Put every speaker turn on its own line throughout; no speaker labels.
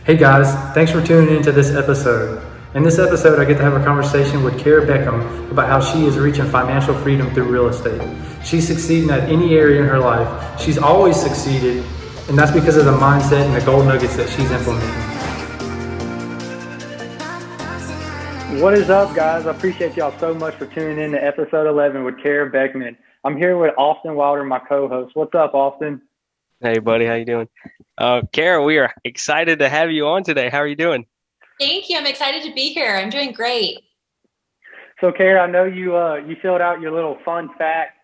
Hey guys, thanks for tuning into this episode. In this episode, I get to have a conversation with Kara Beckham about how she is reaching financial freedom through real estate. She's succeeding at any area in her life. She's always succeeded, and that's because of the mindset and the gold nuggets that she's implementing. What is up, guys? I appreciate y'all so much for tuning in to episode 11 with Kara Beckman. I'm here with Austin Wilder, my co-host. What's up, Austin?
Hey, buddy, how you doing? Kara, we are excited to have you on today. How are you doing?
Thank you. I'm excited to be here. I'm doing great.
So, Kara, I know you filled out your little fun fact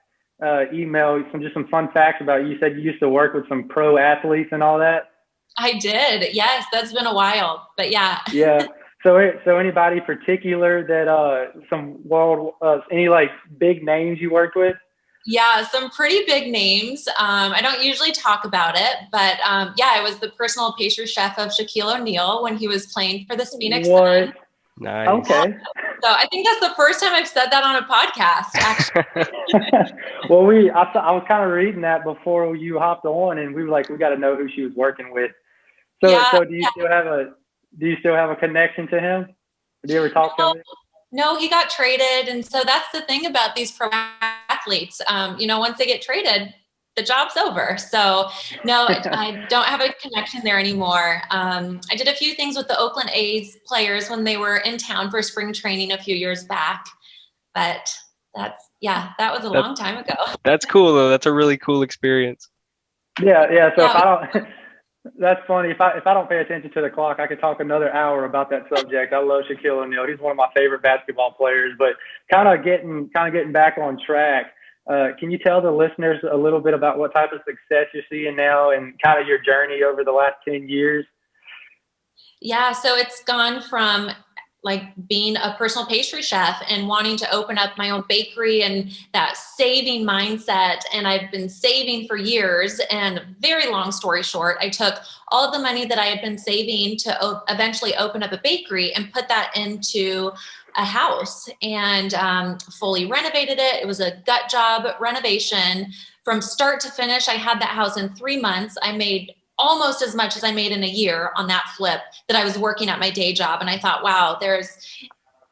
email, some fun facts about you. You said you used to work with some pro athletes and all that.
I did. Yes, that's been a while, but yeah.
Yeah. So anybody particular that any like big names you worked with?
Yeah, some pretty big names. I don't usually talk about it, but yeah, I was the personal pastry chef of Shaquille O'Neal when he was playing for the Phoenix Suns.
Nice.
Okay.
So I think that's the first time I've said that on a podcast, actually.
Well, I was kind of reading that before you hopped on, and we were like, we got to know who she was working with. So do you still have a connection to him? Do you ever talk to him?
No, he got traded. And so that's the thing about these pro athletes. Once they get traded, the job's over. So no, I don't have a connection there anymore. I did a few things with the Oakland A's players when they were in town for spring training a few years back. But that was a long time ago.
That's cool, though. That's a really cool experience.
Yeah. So if I don't... That's funny. If I don't pay attention to the clock, I could talk another hour about that subject. I love Shaquille O'Neal. He's one of my favorite basketball players. But kind of getting back on track. Can you tell the listeners a little bit about what type of success you're seeing now and kind of your journey over the last 10 years?
Yeah, so it's gone from like being a personal pastry chef and wanting to open up my own bakery and that saving mindset. And I've been saving for years, and very long story short, I took all of the money that I had been saving to eventually open up a bakery and put that into a house and fully renovated it. It was a gut job renovation from start to finish. I had that house in 3 months. I made almost as much as I made in a year on that flip that I was working at my day job. And I thought, wow,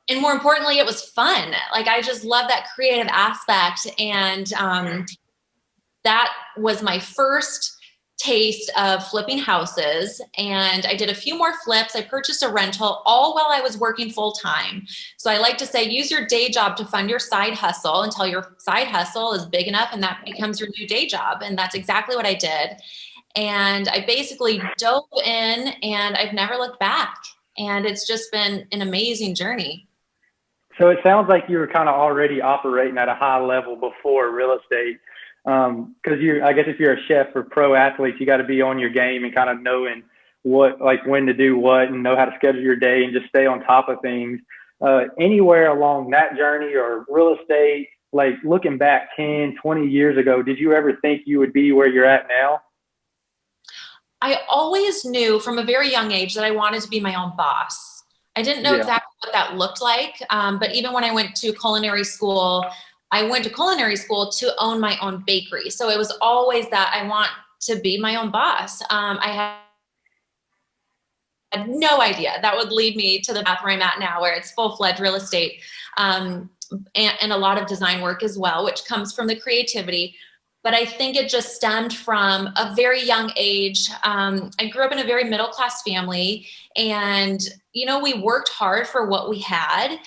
and more importantly, it was fun. Like, I just love that creative aspect. And that was my first taste of flipping houses. And I did a few more flips. I purchased a rental all while I was working full time. So I like to say, use your day job to fund your side hustle until your side hustle is big enough and that becomes your new day job. And that's exactly what I did. And I basically dove in and I've never looked back. And it's just been an amazing journey.
So it sounds like you were kind of already operating at a high level before real estate. Because I guess if you're a chef for pro athletes, you got to be on your game and kind of knowing when to do what and know how to schedule your day and just stay on top of things. Anywhere along that journey or real estate, like looking back 10, 20 years ago, did you ever think you would be where you're at now?
I always knew from a very young age that I wanted to be my own boss. I didn't know exactly what that looked like. But even when I went to culinary school, to own my own bakery. So it was always that I want to be my own boss. I had no idea that would lead me to the path where I'm at now, where it's full-fledged real estate and a lot of design work as well, which comes from the creativity. But I think it just stemmed from a very young age. I grew up in a very middle-class family, and, we worked hard for what we had.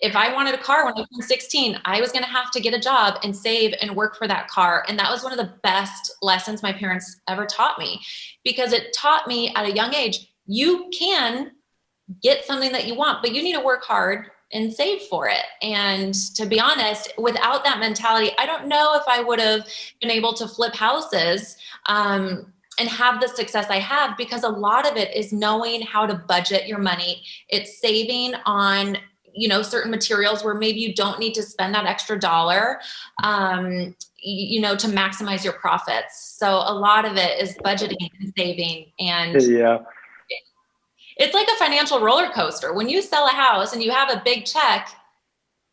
If I wanted a car when I was 16, I was going to have to get a job and save and work for that car. And that was one of the best lessons my parents ever taught me, because it taught me at a young age, you can get something that you want, but you need to work hard and save for it. And to be honest, without that mentality, I don't know if I would have been able to flip houses and have the success I have, because a lot of it is knowing how to budget your money. It's saving on, certain materials where maybe you don't need to spend that extra dollar, to maximize your profits. So a lot of it is budgeting and saving. And it's like a financial roller coaster. When you sell a house and you have a big check,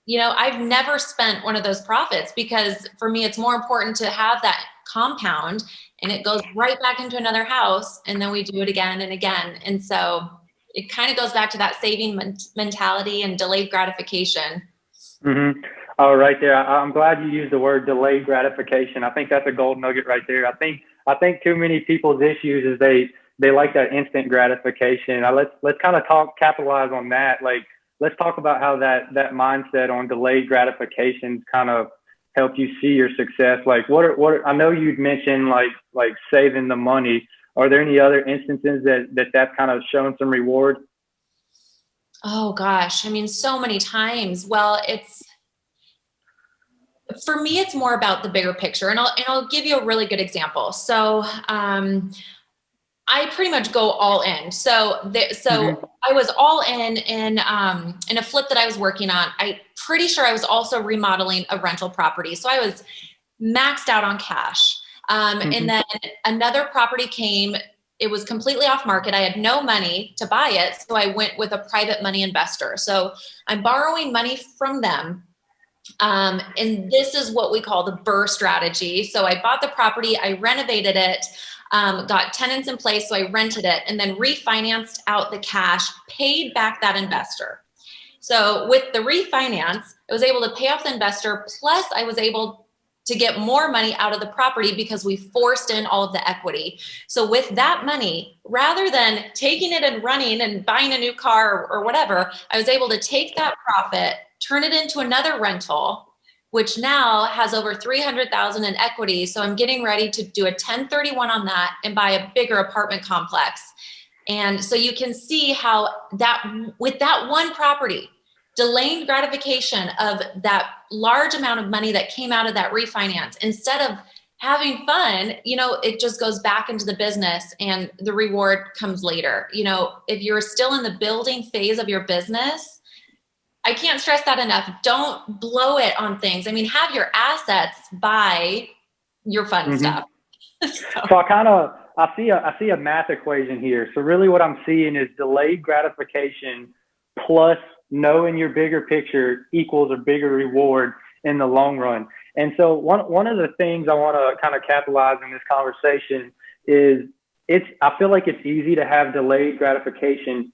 I've never spent one of those profits, because for me, it's more important to have that compound and it goes right back into another house, and then we do it again and again. And so it kind of goes back to that saving mentality and delayed gratification.
Mm-hmm. Oh, right there. I'm glad you used the word delayed gratification. I think that's a gold nugget right there. I think too many people's issues is they like that instant gratification. Let's kind of capitalize on that. Like, let's talk about how that mindset on delayed gratifications kind of help you see your success. Like, I know you'd mentioned like saving the money. Are there any other instances that's kind of shown some reward?
Oh gosh, I mean, so many times. Well, for me, it's more about the bigger picture, and I'll give you a really good example. So, I pretty much go all in. So
Mm-hmm.
I was all in a flip that I was working on. I pretty sure I was also remodeling a rental property. So I was maxed out on cash. And then another property came. It was completely off market. I had no money to buy it. So I went with a private money investor. So I'm borrowing money from them. And this is what we call the BRRRR strategy. So I bought the property, I renovated it, got tenants in place, so I rented it, and then refinanced out the cash, paid back that investor. So with the refinance, I was able to pay off the investor, plus I was able to get more money out of the property because we forced in all of the equity. So with that money, rather than taking it and running and buying a new car or whatever, I was able to take that profit, turn it into another rental, which now has over 300,000 in equity. So I'm getting ready to do a 1031 on that and buy a bigger apartment complex. And so you can see how that, with that one property, delayed gratification of that large amount of money that came out of that refinance, instead of having fun, it just goes back into the business and the reward comes later. If you're still in the building phase of your business, I can't stress that enough. Don't blow it on things. I mean, have your assets buy your fun stuff.
So I see a math equation here. So really what I'm seeing is delayed gratification plus knowing your bigger picture equals a bigger reward in the long run. And so one of the things I want to kind of capitalize in this conversation is I feel like it's easy to have delayed gratification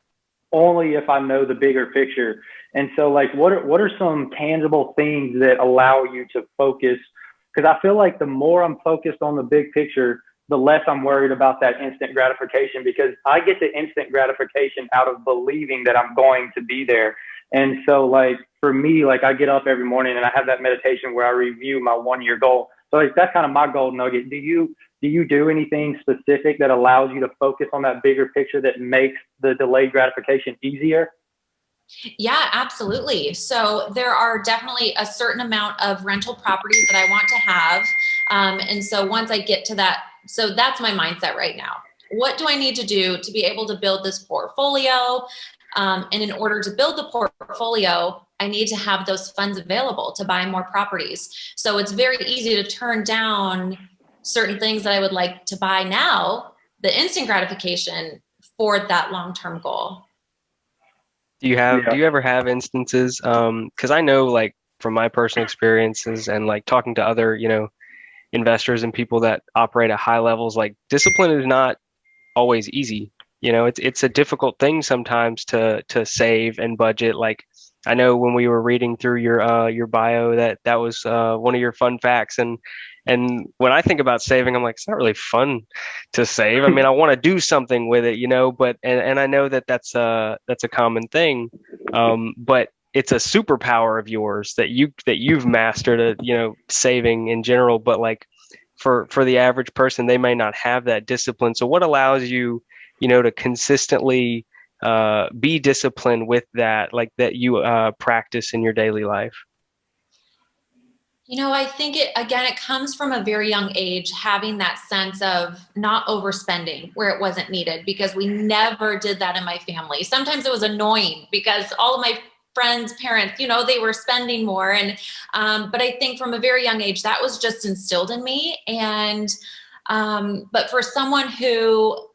only if I know the bigger picture. And so like, what are some tangible things that allow you to focus? Because I feel like the more I'm focused on the big picture, the less I'm worried about that instant gratification, because I get the instant gratification out of believing that I'm going to be there. And so like for me, like I get up every morning and I have that meditation where I review my 1-year goal. So like, that's kind of my gold nugget. Do you do anything specific that allows you to focus on that bigger picture that makes the delayed gratification easier?
Yeah, absolutely. So there are definitely a certain amount of rental properties that I want to have. And so once I get to that, so that's my mindset right now. What do I need to do to be able to build this portfolio? And in order to build the portfolio, I need to have those funds available to buy more properties. So it's very easy to turn down certain things that I would like to buy now, the instant gratification for that long-term goal.
Do you ever have instances? Because I know, like, from my personal experiences and like talking to other, investors and people that operate at high levels, like discipline is not always easy. It's a difficult thing sometimes to save and budget. Like, I know when we were reading through your bio that was one of your fun facts, and when I think about saving, I'm like, it's not really fun to save. I mean, I want to do something with it, but and I know that's a common thing, but it's a superpower of yours that you've mastered, saving in general. But like for the average person, they may not have that discipline. So what allows you, to consistently be disciplined with that, like that you practice in your daily life?
I think it comes from a very young age, having that sense of not overspending where it wasn't needed, because we never did that in my family. Sometimes it was annoying because all of my friends' parents, they were spending more. And, but I think from a very young age, that was just instilled in me. And, but for someone who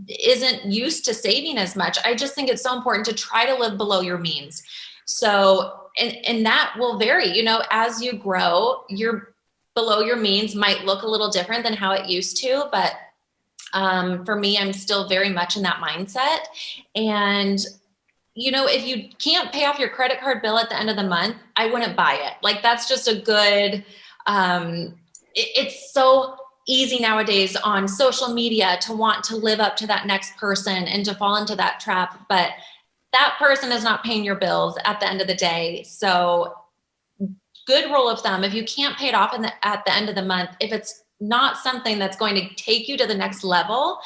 isn't used to saving as much, I just think it's so important to try to live below your means. So, and that will vary, as you grow, your below your means might look a little different than how it used to, but for me, I'm still very much in that mindset. And you know, if you can't pay off your credit card bill at the end of the month, I wouldn't buy it. Like, that's just a good, it's so easy nowadays on social media to want to live up to that next person and to fall into that trap. But that person is not paying your bills at the end of the day. So good rule of thumb, if you can't pay it off at the end of the month, if it's not something that's going to take you to the next level,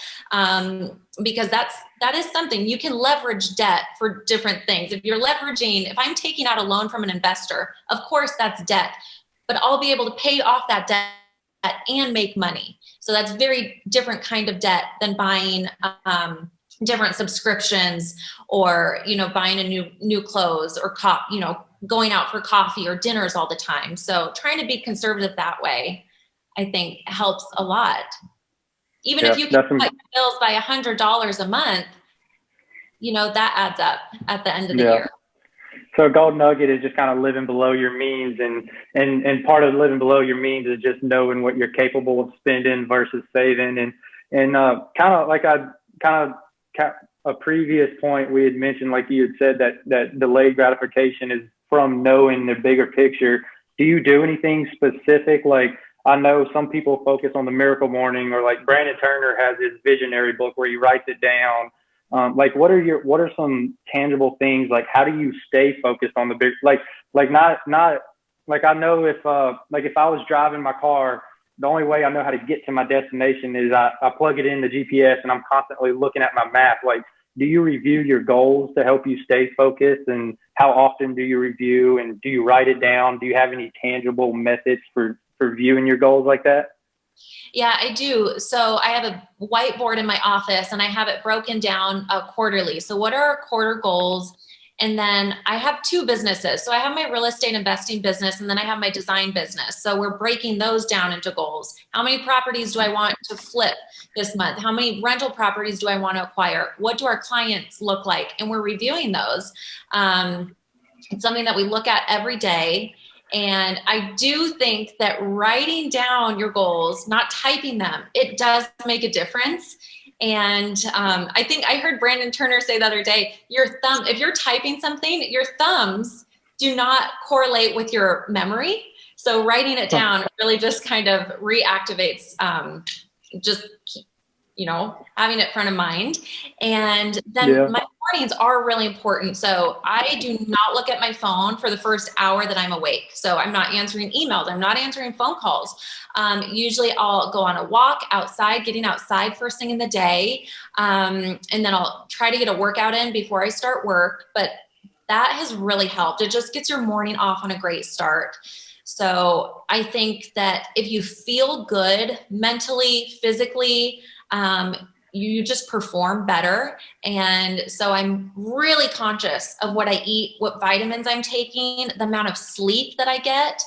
because that is something you can leverage debt for different things. If you're leveraging, if I'm taking out a loan from an investor, of course that's debt, but I'll be able to pay off that debt and make money. So that's very different kind of debt than buying different subscriptions, or, you know, buying a new clothes, or you know, going out for coffee or dinners all the time. So trying to be conservative that way, I think, helps a lot. Even if you can cut your bills by $100 a month, you know, that adds up at the end of the year.
So a gold nugget is just kind of living below your means, and part of living below your means is just knowing what you're capable of spending versus saving. And kind of like a previous point we had mentioned, like you had said, that delayed gratification is from knowing the bigger picture. Do you do anything specific? Like, I know some people focus on the miracle morning, or like Brandon Turner has his visionary book where he writes it down. Like, what are some tangible things? Like, how do you stay focused on the big, like not like, I know if I was driving my car, the only way I know how to get to my destination is I plug it in the GPS and I'm constantly looking at my map. Like, do you review your goals to help you stay focused? And how often do you review, and do you write it down? Do you have any tangible methods for viewing your goals like that?
Yeah, I do. So I have a whiteboard in my office, and I have it broken down quarterly. So what are our quarter goals? And then I have two businesses. So I have my real estate investing business, and then I have my design business. So we're breaking those down into goals. How many properties do I want to flip this month? How many rental properties do I want to acquire? What do our clients look like? And we're reviewing those. It's something that we look at every day. And I do think that writing down your goals, not typing them, it does make a difference. And I think I heard Brandon Turner say the other day, if you're typing something, your thumbs do not correlate with your memory. So writing it down really just kind of reactivates having it front of mind. And then my mornings are really important. So I do not look at my phone for the first hour that I'm awake. So I'm not answering emails. I'm not answering phone calls. Usually I'll go on a walk outside, getting outside first thing in the day. And then I'll try to get a workout in before I start work. But that has really helped. It just gets your morning off on a great start. So I think that if you feel good mentally, physically, you just perform better. And so I'm really conscious of what I eat, what vitamins I'm taking, the amount of sleep that I get.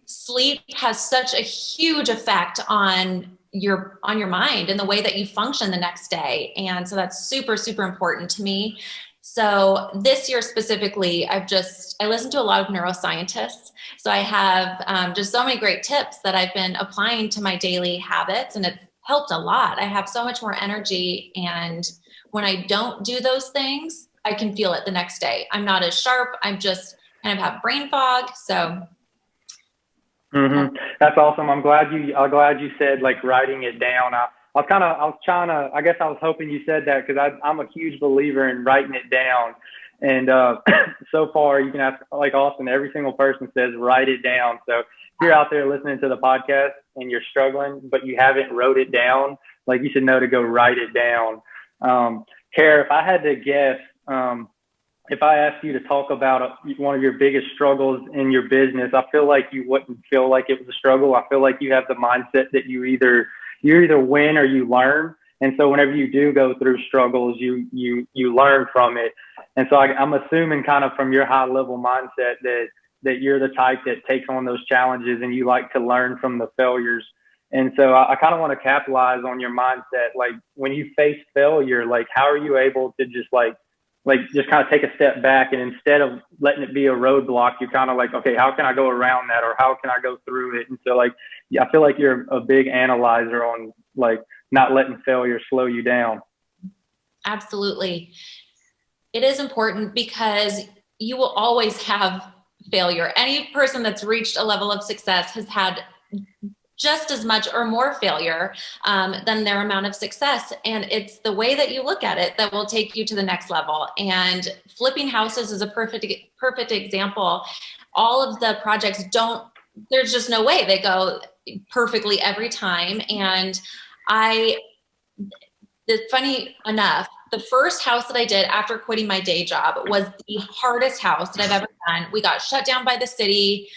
Sleep has such a huge effect on your mind and the way that you function the next day. And so that's super, super important to me. So this year specifically, I listen to a lot of neuroscientists. So I have just so many great tips that I've been applying to my daily habits, and it's helped a lot. I have so much more energy. And when I don't do those things, I can feel it the next day. I'm not as sharp. I'm just kind of have brain fog. So.
That's awesome. I'm glad you said like writing it down. I was hoping you said that, because I'm a huge believer in writing it down. And so far, you can ask, like Austin, every single person says write it down. So if you're out there listening to the podcast and you're struggling, but you haven't wrote it down, like, you should know to go write it down. Kara, if I had to guess, if I asked you to talk about one of your biggest struggles in your business, I feel like you wouldn't feel like it was a struggle. I feel like you have the mindset that you either win or you learn. And so whenever you do go through struggles, you learn from it. And so I'm assuming, kind of from your high level mindset, that you're the type that takes on those challenges and you like to learn from the failures. And so I kind of want to capitalize on your mindset. Like, when you face failure, like, how are you able to just like like just kind of take a step back, and instead of letting it be a roadblock, you're kind of like, okay, how can I go around that, or how can I go through it? And so like, yeah, I feel like you're a big analyzer on like not letting failure slow you down.
Absolutely. It is important because you will always have failure. Any person that's reached a level of success has had just as much or more failure than their amount of success. And it's the way that you look at it that will take you to the next level. And flipping houses is a perfect example. All of the projects there's just no way they go perfectly every time. And funny enough, the first house that I did after quitting my day job was the hardest house that I've ever done. We got shut down by the city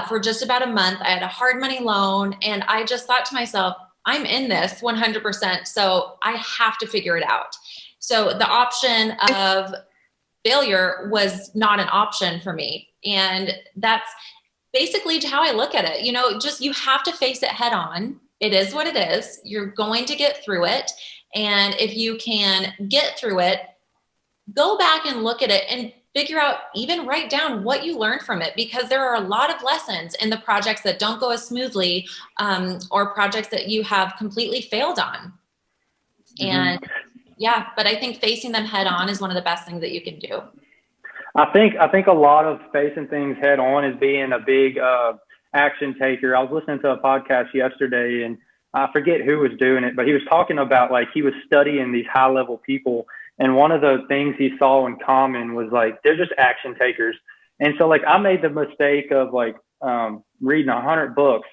for just about a month. I had a hard money loan, and I just thought to myself, I'm in this 100%, so I have to figure it out. So the option of failure was not an option for me. And that's basically how I look at it. You know, just you have to face it head on. It is what it is. You're going to get through it. And if you can get through it, go back and look at it and figure out, even write down what you learned from it, because there are a lot of lessons in the projects that don't go as smoothly or projects that you have completely failed on. Mm-hmm. And yeah, but I think facing them head on is one of the best things that you can do.
I think a lot of facing things head on is being a big action taker. I was listening to a podcast yesterday, and I forget who was doing it, but he was talking about like he was studying these high level people. And one of the things he saw in common was like, they're just action takers. And so like I made the mistake of like reading 100 books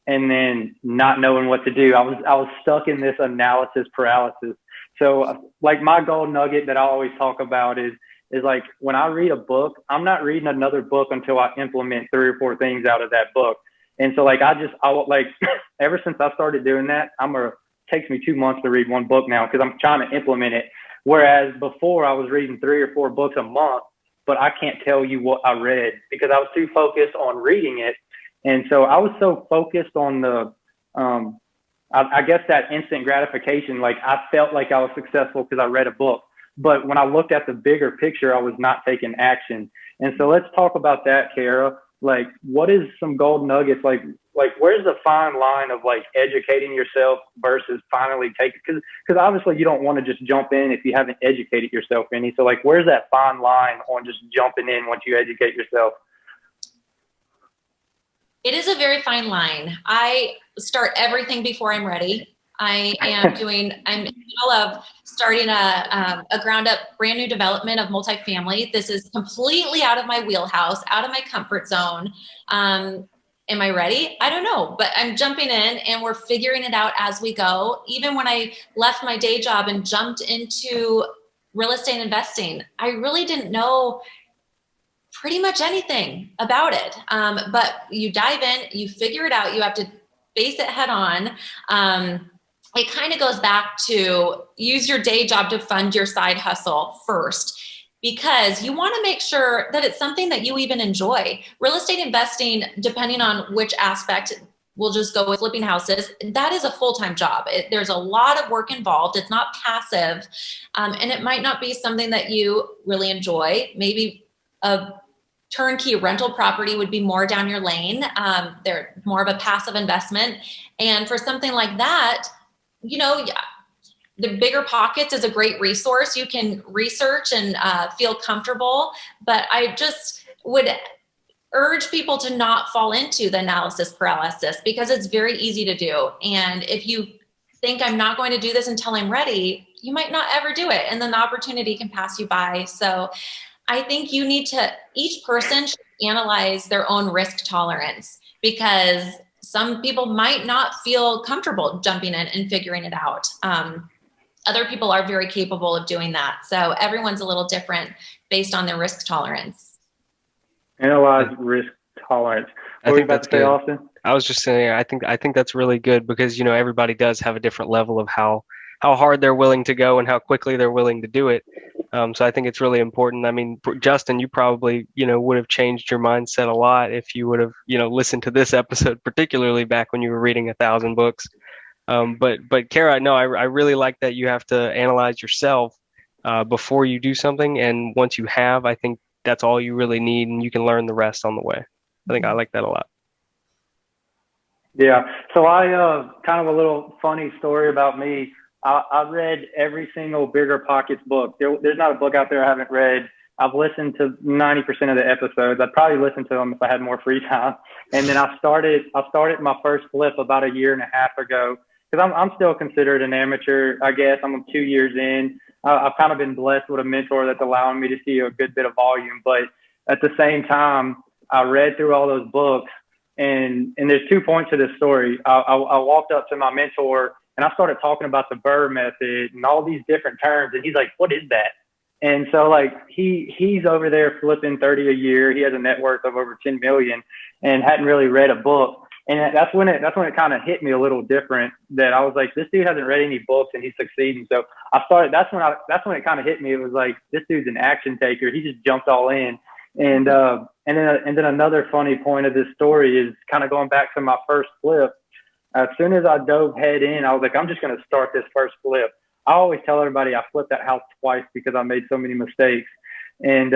and then not knowing what to do. I was stuck in this analysis paralysis. So like my gold nugget that I always talk about is like when I read a book, I'm not reading another book until I implement 3 or 4 things out of that book. And so like I like ever since I started doing that, takes me 2 months to read one book now because I'm trying to implement it. Whereas before I was reading 3 or 4 books a month, but I can't tell you what I read because I was too focused on reading it. And so I was so focused on the, I guess that instant gratification. Like I felt like I was successful because I read a book. But when I looked at the bigger picture, I was not taking action. And so let's talk about that, Kara. Like, what is some gold nuggets? Like where's the fine line of like educating yourself versus finally taking, because obviously you don't want to just jump in if you haven't educated yourself any. So like, where's that fine line on just jumping in once you educate yourself?
It is a very fine line. I start everything before I'm ready. I'm in the middle of starting a ground up brand new development of multifamily. This is completely out of my wheelhouse, out of my comfort zone. Am I ready? I don't know, but I'm jumping in and we're figuring it out as we go. Even when I left my day job and jumped into real estate investing, I really didn't know pretty much anything about it. But you dive in, you figure it out, you have to face it head on. It kind of goes back to use your day job to fund your side hustle first, because you want to make sure that it's something that you even enjoy. Real estate investing, depending on which aspect, we'll just go with flipping houses. That is a full-time job. There's a lot of work involved. It's not passive. And it might not be something that you really enjoy. Maybe a turnkey rental property would be more down your lane. They're more of a passive investment. And for something like that, you know, the Bigger Pockets is a great resource. You can research and feel comfortable, but I just would urge people to not fall into the analysis paralysis because it's very easy to do. And if you think I'm not going to do this until I'm ready, you might not ever do it. And then the opportunity can pass you by. So I think each person should analyze their own risk tolerance, because some people might not feel comfortable jumping in and figuring it out. Other people are very capable of doing that. So everyone's a little different based on their risk tolerance.
Analyze risk tolerance.
I think that's good. Austin? I was just saying, I think that's really good because, you know, everybody does have a different level of how hard they're willing to go and how quickly they're willing to do it. So I think it's really important. I mean, Justin, you probably, you know, would have changed your mindset a lot if you would have, you know, listened to this episode, particularly back when you were reading 1,000 books. But Kara, no, I really like that you have to analyze yourself before you do something. And once you have, I think that's all you really need, and you can learn the rest on the way. I think I like that a lot.
Yeah. So kind of a little funny story about me. I read every single Bigger Pockets book. There's not a book out there I haven't read. I've listened to 90% of the episodes. I'd probably listen to them if I had more free time. And then I started my first flip about a year and a half ago, because I'm still considered an amateur, I guess. I'm 2 years in. I've kind of been blessed with a mentor that's allowing me to see a good bit of volume. But at the same time, I read through all those books. And there's 2 points to this story. I walked up to my mentor and I started talking about the Burr method and all these different terms. And he's like, "What is that?" And so like he's over there flipping 30 a year. He has a net worth of over 10 million and hadn't really read a book. And that's when it kind of hit me a little different, that I was like, this dude hasn't read any books and he's succeeding. So that's when it kind of hit me. It was like, this dude's an action taker. He just jumped all in. And then another funny point of this story is kind of going back to my first flip. As soon as I dove head in, I was like, I'm just going to start this first flip. I always tell everybody I flipped that house twice because I made so many mistakes. And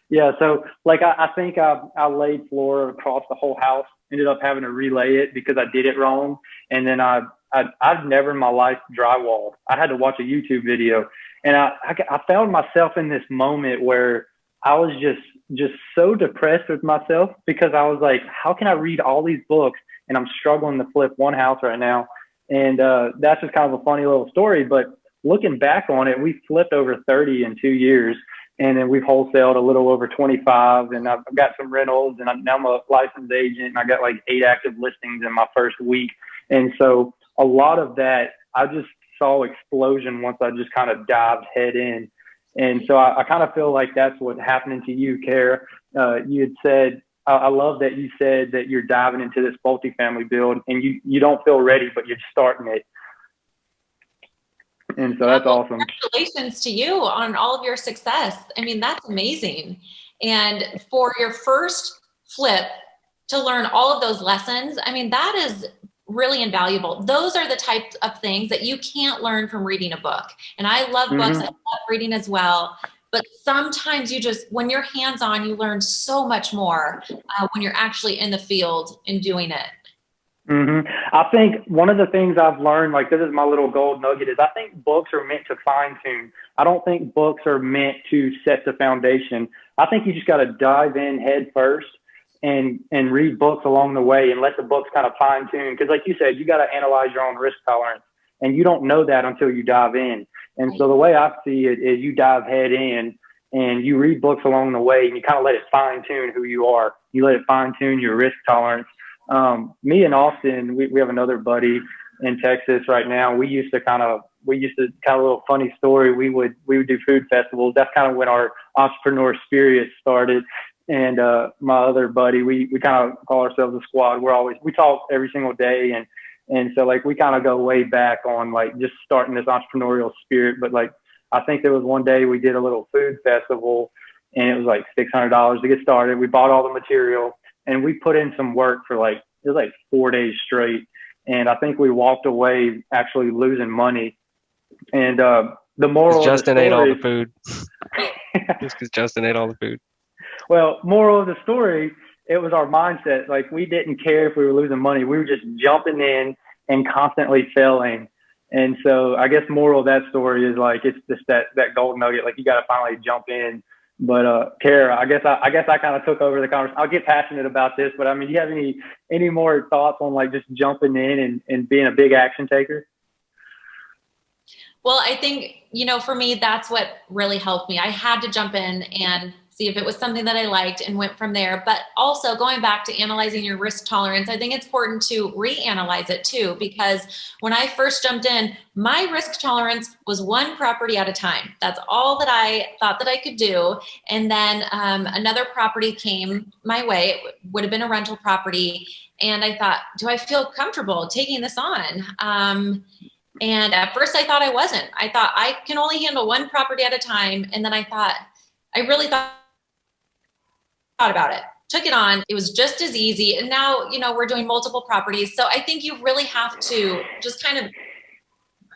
yeah, so like I think I laid floor across the whole house, ended up having to relay it because I did it wrong. And then I've never in my life drywalled. I had to watch a YouTube video, and I found myself in this moment where I was just so depressed with myself, because I was like, how can I read all these books and I'm struggling to flip one house right now? And that's just kind of a funny little story. But looking back on it, we flipped over 30 in 2 years, and then we've wholesaled a little over 25, and I've got some rentals, and now I'm a licensed agent, and I got like 8 active listings in my first week. And so a lot of that, I just saw explosion once I just kind of dived head in. And so I kind of feel like that's what's happening to you, Kara. You had said, I love that you said that you're diving into this multifamily build and you don't feel ready, but you're starting it. And so that's awesome.
Congratulations to you on all of your success. I mean, that's amazing. And for your first flip to learn all of those lessons, I mean, that is really invaluable. Those are the types of things that you can't learn from reading a book. And I love books. I love reading as well. But sometimes when you're hands-on, you learn so much more when you're actually in the field and doing it.
I think one of the things I've learned, like this is my little gold nugget, is I think books are meant to fine tune. I don't think books are meant to set the foundation. I think you just got to dive in head first and read books along the way and let the books kind of fine tune. Because like you said, you got to analyze your own risk tolerance, and you don't know that until you dive in. And so the way I see it is you dive head in and you read books along the way, and you kind of let it fine tune who you are. You let it fine tune your risk tolerance. Me and Austin, we have another buddy in Texas right now. We used to kind of a little funny story. We would do food festivals. That's kind of when our entrepreneur spirit started. And my other buddy, we kind of call ourselves a squad. We talk every single day, and so like we kind of go way back on like just starting this entrepreneurial spirit. But like I think there was one day we did a little food festival, and it was like $600 to get started. We bought all the material, and we put in some work for it was like 4 days straight. And I think we walked away actually losing money. And the moral of the story,
Justin ate all the food. Just because Justin ate all the food.
Well, moral of the story, it was our mindset. Like we didn't care if we were losing money. We were just jumping in and constantly failing. And so I guess moral of that story is like, it's just that gold nugget. Like you got to finally jump in. But Kara, I guess I kind of took over the conversation. I'll get passionate about this, but I mean, do you have any more thoughts on like just jumping in and being a big action taker?
Well, I think, for me, that's what really helped me. I had to jump in and see if it was something that I liked and went from there. But also going back to analyzing your risk tolerance, I think it's important to reanalyze it too, because when I first jumped in, my risk tolerance was one property at a time. That's all that I thought that I could do. And then another property came my way. It would have been a rental property. And I thought, do I feel comfortable taking this on? And at first I thought I wasn't. I thought I can only handle one property at a time. And then I really thought about it, took it on. It was just as easy. And now, we're doing multiple properties. So I think you really have to just kind of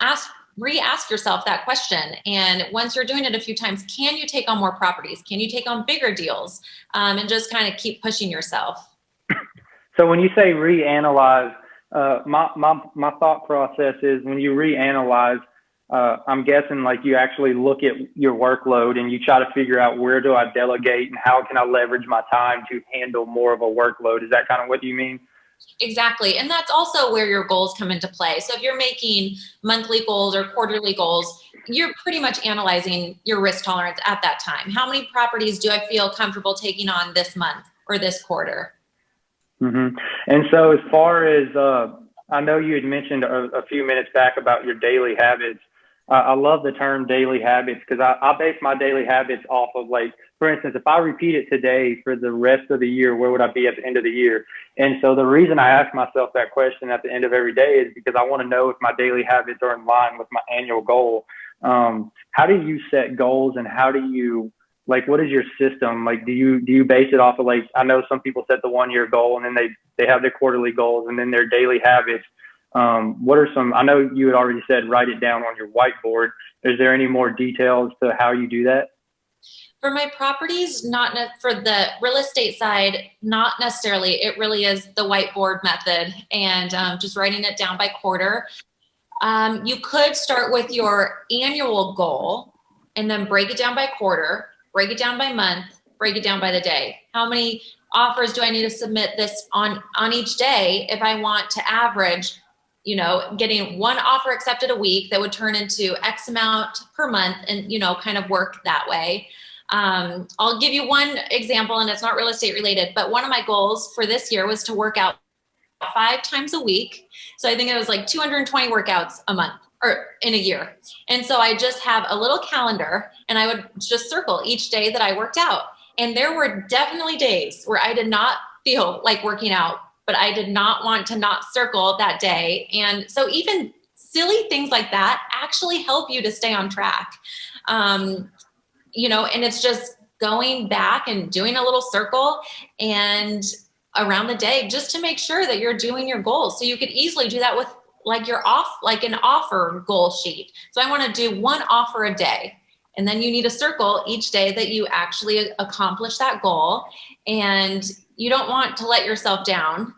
ask re-ask yourself that question. And once you're doing it a few times, can you take on more properties? Can you take on bigger deals? And just kind of keep pushing yourself.
So when you say reanalyze, my thought process is when you reanalyze, I'm guessing like you actually look at your workload and you try to figure out where do I delegate and how can I leverage my time to handle more of a workload. Is that kind of what you mean?
Exactly. And that's also where your goals come into play. So if you're making monthly goals or quarterly goals, you're pretty much analyzing your risk tolerance at that time. How many properties do I feel comfortable taking on this month or this quarter?
Mm-hmm. And so as far as, I know you had mentioned a few minutes back about your daily habits. I love the term daily habits because I base my daily habits off of, like, for instance, if I repeat it today for the rest of the year, where would I be at the end of the year? And so the reason I ask myself that question at the end of every day is because I want to know if my daily habits are in line with my annual goal. How do you set goals, and how do you, like, what is your system? Like, do you base it off of, like, I know some people set the 1 year goal and then they have their quarterly goals and then their daily habits. What are some, I know you had already said, write it down on your whiteboard. Is there any more details to how you do that?
For my properties, for the real estate side, not necessarily. It really is the whiteboard method and just writing it down by quarter. You could start with your annual goal and then break it down by quarter, break it down by month, break it down by the day. How many offers do I need to submit this on each day if I want to average, getting one offer accepted a week that would turn into X amount per month and, kind of work that way. I'll give you one example, and it's not real estate related, but one of my goals for this year was to work out 5 times a week. So I think it was like 220 workouts a month or in a year. And so I just have a little calendar and I would just circle each day that I worked out. And there were definitely days where I did not feel like working out, but I did not want to not circle that day. And so even silly things like that actually help you to stay on track. And it's just going back and doing a little circle and around the day just to make sure that you're doing your goals. So you could easily do that with like an offer goal sheet. So I want to do 1 offer a day. And then you need to circle each day that you actually accomplish that goal. And you don't want to let yourself down.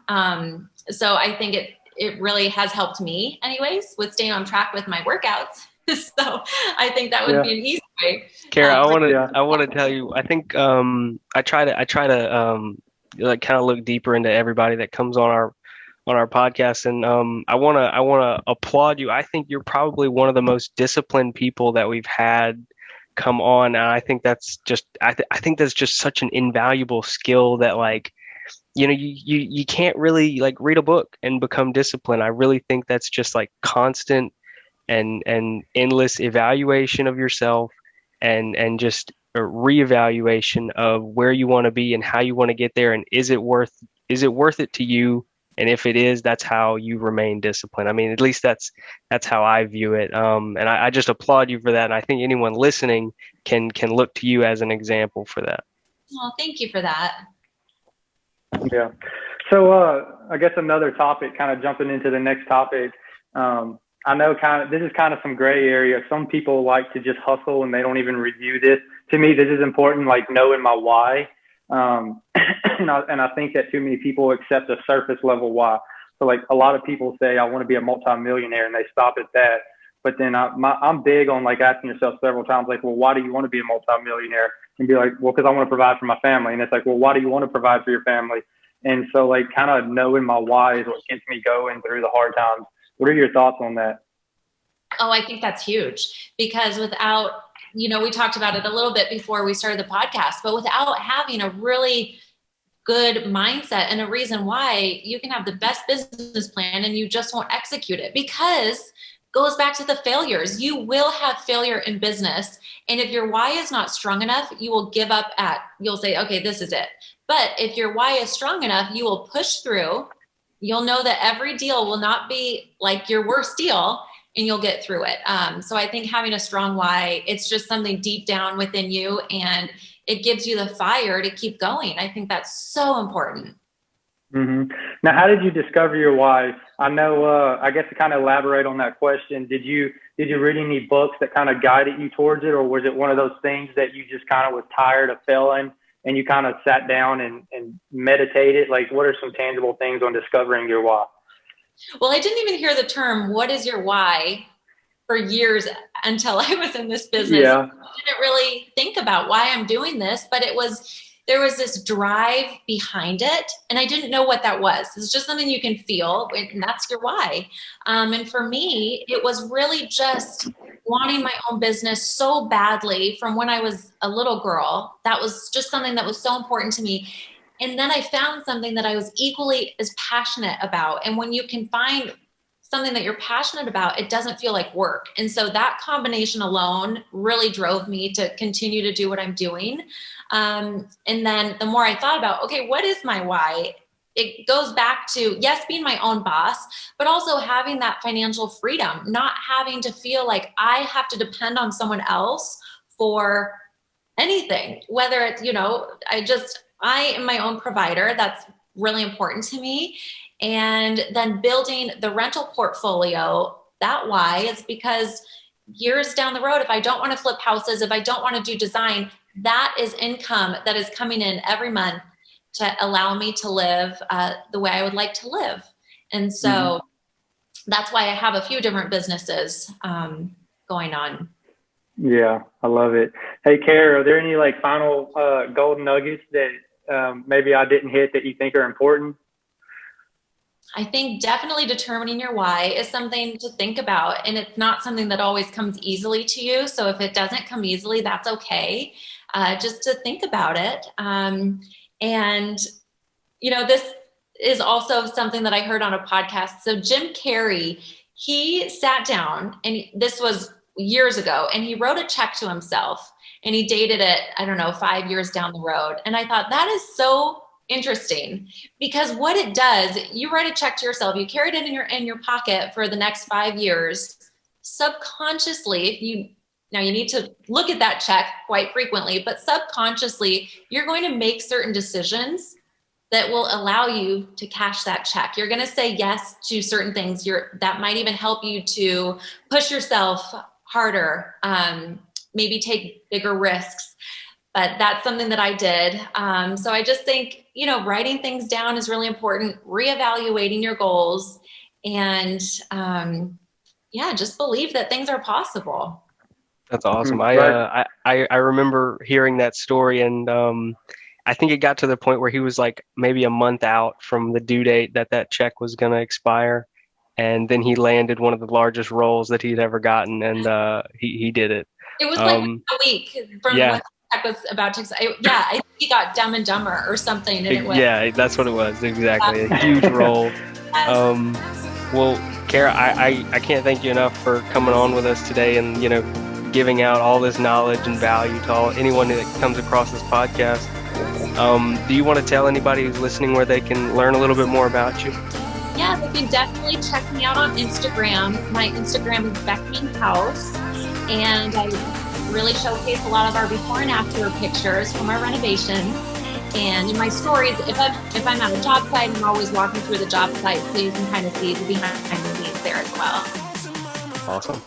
So I think it really has helped me anyways with staying on track with my workouts. So I think that would be an easy way.
Kara, I want to tell you, I think I try to like kind of look deeper into everybody that comes on our podcast, and I want to applaud you. I think you're probably one of the most disciplined people that we've had come on, and I think that's just I think that's just such an invaluable skill that, like, you can't really like read a book and become disciplined. I really think that's just like constant and endless evaluation of yourself and just a reevaluation of where you want to be and how you want to get there, and is it worth it to you? And if it is, that's how you remain disciplined. I mean, at least that's how I view it. And I just applaud you for that. And I think anyone listening can look to you as an example for that.
Well, thank you for that.
Yeah. So I guess another topic, kind of jumping into the next topic. I know this is kind of some gray area. Some people like to just hustle and they don't even review this. To me, this is important, like knowing my why. And I think that too many people accept a surface level why. So like a lot of people say, I want to be a multimillionaire, and they stop at that. But then I'm big on like asking yourself several times, like, well, why do you want to be a multimillionaire? And be like, well, because I want to provide for my family. And it's like, well, why do you want to provide for your family? And so like kind of knowing my why is what gets me going through the hard times. What are your thoughts on that?
Oh, I think that's huge, because without, we talked about it a little bit before we started the podcast, but without having a really good mindset and a reason why, you can have the best business plan and you just won't execute it, because goes back to the failures. You will have failure in business. And if your why is not strong enough, you will give up you'll say, okay, this is it. But if your why is strong enough, you will push through. You'll know that every deal will not be like your worst deal, and you'll get through it. So I think having a strong why, it's just something deep down within you, and it gives you the fire to keep going. I think that's so important.
Mm-hmm. Now, how did you discover your why? I know, I guess to kind of elaborate on that question, did you read any books that kind of guided you towards it, or was it one of those things that you just kind of was tired of failing and you kind of sat down and meditated? Like, what are some tangible things on discovering your why?
Well, I didn't even hear the term, what is your why, for years until I was in this business.
Yeah.
I didn't really think about why I'm doing this, but there was this drive behind it, and I didn't know what that was. It's just something you can feel, and that's your why. And for me, it was really just wanting my own business so badly from when I was a little girl. That was just something that was so important to me. And then I found something that I was equally as passionate about. And when you can find something that you're passionate about, it doesn't feel like work. And so that combination alone really drove me to continue to do what I'm doing. And then the more I thought about, okay, what is my why? It goes back to, yes, being my own boss, but also having that financial freedom, not having to feel like I have to depend on someone else for anything, whether it's, I am my own provider. That's really important to me. And then building the rental portfolio, that why is because years down the road, if I don't want to flip houses, if I don't want to do design, that is income that is coming in every month to allow me to live the way I would like to live. And so that's why I have a few different businesses going on.
Yeah, I love it. Hey, Kara, are there any like final golden nuggets that maybe I didn't hit that you think are important?
I think definitely determining your why is something to think about, and it's not something that always comes easily to you. So if it doesn't come easily, that's okay. Just to think about it. This is also something that I heard on a podcast. So Jim Carrey, he sat down, and this was years ago, and he wrote a check to himself, and he dated it, 5 years down the road. And I thought that is so interesting, because what it does, you write a check to yourself, you carried it in your pocket for the next 5 years. Subconsciously, you need to look at that check quite frequently, but subconsciously, you're going to make certain decisions that will allow you to cash that check. You're going to say yes to certain things that might even help you to push yourself harder, maybe take bigger risks. But that's something that I did. So I just think, writing things down is really important, reevaluating your goals, and just believe that things are possible.
That's awesome. I remember hearing that story, and I think it got to the point where he was like maybe a month out from the due date that check was going to expire. And then he landed one of the largest roles that he'd ever gotten, and he did it.
It was like a week from when the check was about to expire. I think he got Dumb and Dumber or something. And it was,
that's what it was. Exactly. A huge role. Well, Kara, I can't thank you enough for coming on with us today and, giving out all this knowledge and value to anyone that comes across this podcast. Do you want to tell anybody who's listening where they can learn a little bit more about you?
Yeah, they can definitely check me out on Instagram. My Instagram is Beckham House, and I really showcase a lot of our before and after pictures from our renovations. And in my stories, if I'm at a job site, I'm always walking through the job site, so you can kind of see the behind the scenes there as well.
Awesome.